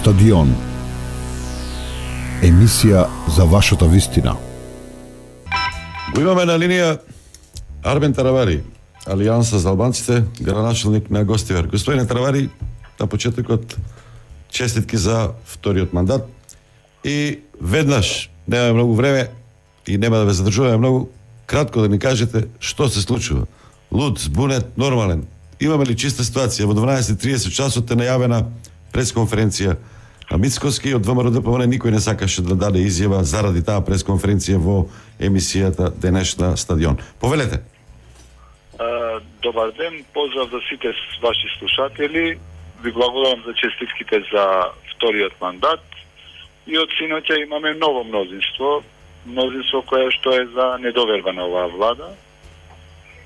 Стадион. Емисија за вашата вистина. Го имаме на линија Армен Таравари, Алијанса за албанците, градоначелник на Гостивар. Господине Таравари, на почетокот честитки за вториот мандат и веднаш, нема многу време и нема да ве задржуваме многу, кратко да ни кажете што се случува. Луд, збунет, нормален. Имаме ли чиста ситуација? Во 12:30 часот е најавена пресконференција на Мицкоски. Од ВМРО-ДПМН никој не сакаше да даде изјава заради таа пресконференција во емисијата денешна Стадион. Повелете. Добар ден, поздрав за сите ваши слушатели. Ви благодарам за честитките за вториот мандат. И од синоќа имаме ново мнозинство кое што е за недоверба на оваа влада.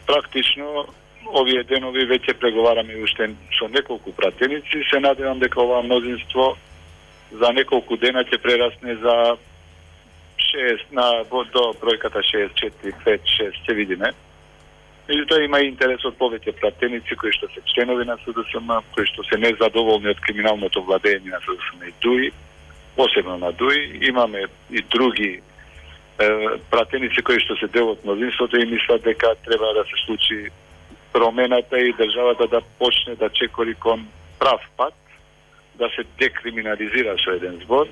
Практично овие денови веќе преговараме уште со неколку пратеници. Се надевам дека оваа мнозинство за неколку дена ќе прерасне за 6 до бројката 6, 4, 5, 6, ќе видиме. Меѓутоа има интерес од повеќе пратеници кои што се членови на СДСМ, кои што се незадоволни од криминалното владење на СДСМ и ДУИ, посебно на ДУИ. Имаме и други пратеници кои што се дел од мнозинството и мислат дека треба да се случи промената и државата да почне да чекори кон прав пат, да се декриминализира со еден збор.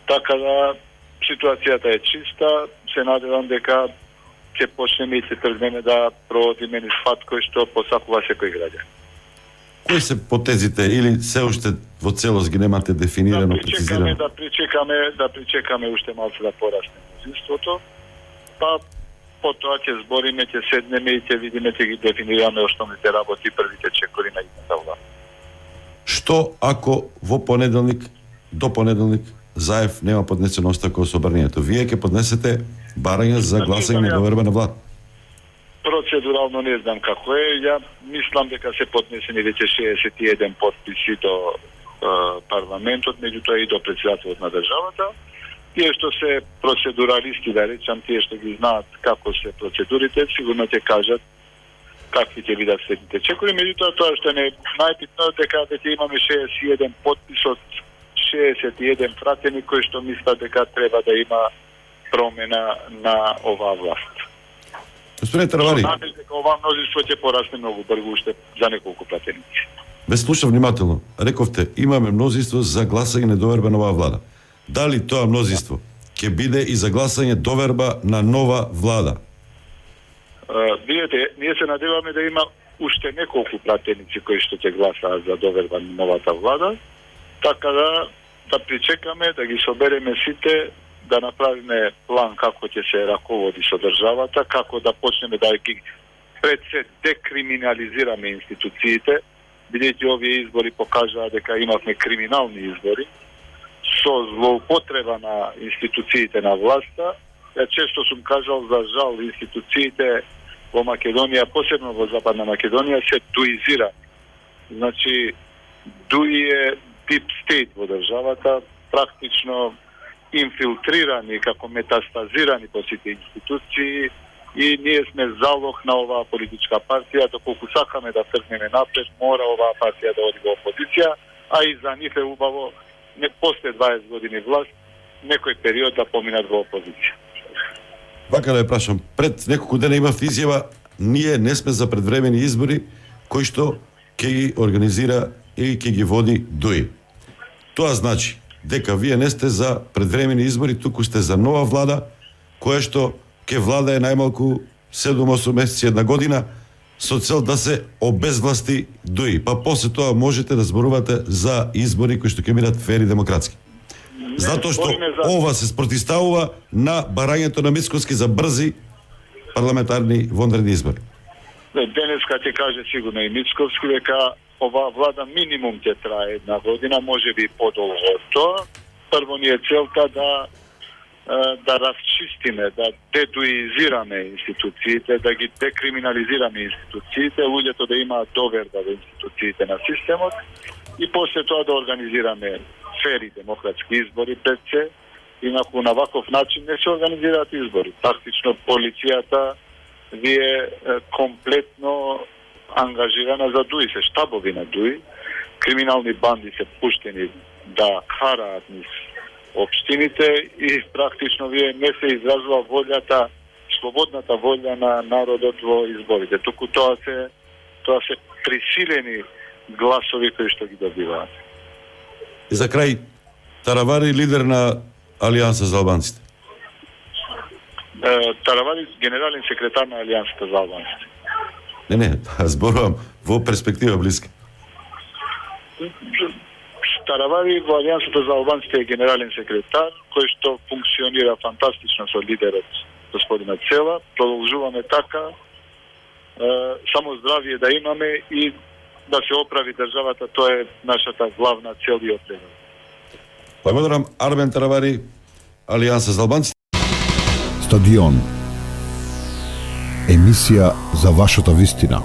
Така да ситуацијата е чиста, се надевам дека ќе почнеме и ќе тргнеме да проводиме низ пат кој што посакува секој граѓанин. Кои се потезите или се уште во целост ги немате дефинирано, прецизирано? Да причекаме уште малку да порасне мнозинството, па потоа ќе збориме, ќе седнеме и ќе видиме, ќе ги дефинираме основните работи, првите чекори на идната власт. Што ако во понеделник, до понеделник, Заев нема поднесено оставка со обрнението? Вие ќе поднесете барање за гласање на доверба на влад? Процедурално не знам како е. Ја мислам дека се поднесени веќе 61 подписи до парламентот, меѓутоа и до председателот на државата. Тие што се процедуралисти, да речам, тие што ги знаат како се процедурите, сигурно ќе кажат какви ќе бидат следните чекори. Меѓутоа тоа што не најбитно е дека веќе имаме 61 подпис од 61 пратени кои што мислат дека треба да има промена на оваа власт. Господине Таравари, дека оваа мнозинство ќе порасне многу брзо уште за неколку пратеници. ве слушав внимателно. Рековте, имаме мнозинство за гласање недоверба на оваа влада. Дали тоа мнозинство ќе биде и за гласање доверба на нова влада? Видете, ние се надеваме да има уште неколку пратеници кои што ќе гласаат за доверба на новата влада, така да причекаме, да ги собереме сите, да направиме план како ќе се раководи со државата, како да почнеме да ги пред се декриминализираме институциите, бидејќи овие избори покажаа дека имавме криминални избори, со злоупотреба на институциите на власта. Ја често сум кажал, за жал, институциите во Македонија, посебно во Западна Македонија, се дуизирани. Значи, дуи е deep state во државата, практично инфилтрирани, како метастазирани по сите институции, и ние сме залог на оваа политичка партија. Доколку сакаме да тргнеме напред, мора оваа партија да оди во опозиција, а и за нив е убаво не после 20 години власт, некој период да поминат во опозиција. Вака да ја прашам, пред неколку дена имав изјава, ние не сме за предвремени избори, кои што ќе ги организира и ќе ги води ДУИ. Тоа значи дека вие не сте за предвремени избори, туку сте за нова влада, која што ќе владае најмалку 7-8 месеци, една година, со цел да се обезвласти ДУИ. Па после тоа можете да зборувате за избори кои што ќе бидат фери демократски. Затоа што ова се спротивставува на барањето на Мицкоски за брзи парламентарни вонредни избори. Денеска ќе каже сигурно и Мицкоски дека оваа влада минимум ќе трае една година, може би подолго од тоа. Прво ни е целта да расчистиме, да дедуизираме институциите, да ги декриминализираме институциите, луѓето да имаат доверба во институциите на системот и после тоа да организираме фери демократски избори пред се. Инаку на ваков начин не се организираат избори. Практично полицијата ви е комплетно ангажирана за ДУИ, се штабови на ДУИ, криминални банди се пуштени да хараат низ општините и практично вие не се изразува волјата, слободната волја на народот во изборите. Туку тоа се присилени гласови кои што ги добиваат. И за крај, Таравари, лидер на Алијанса за албанците. Таравари, генерален секретар на Алијансата за албанците. Не, зборувам во перспектива блиска. Таравари во Алијансата за албанците е генерален секретар, кој што функционира фантастично со лидерот господина Цела. Продолжуваме така, само здравие да имаме и да се оправи државата, тоа е нашата главна цел и опрема. Благодарам, Армен Таравари, Алијанса за албанците. Стадион. Емисија за вашата вистина.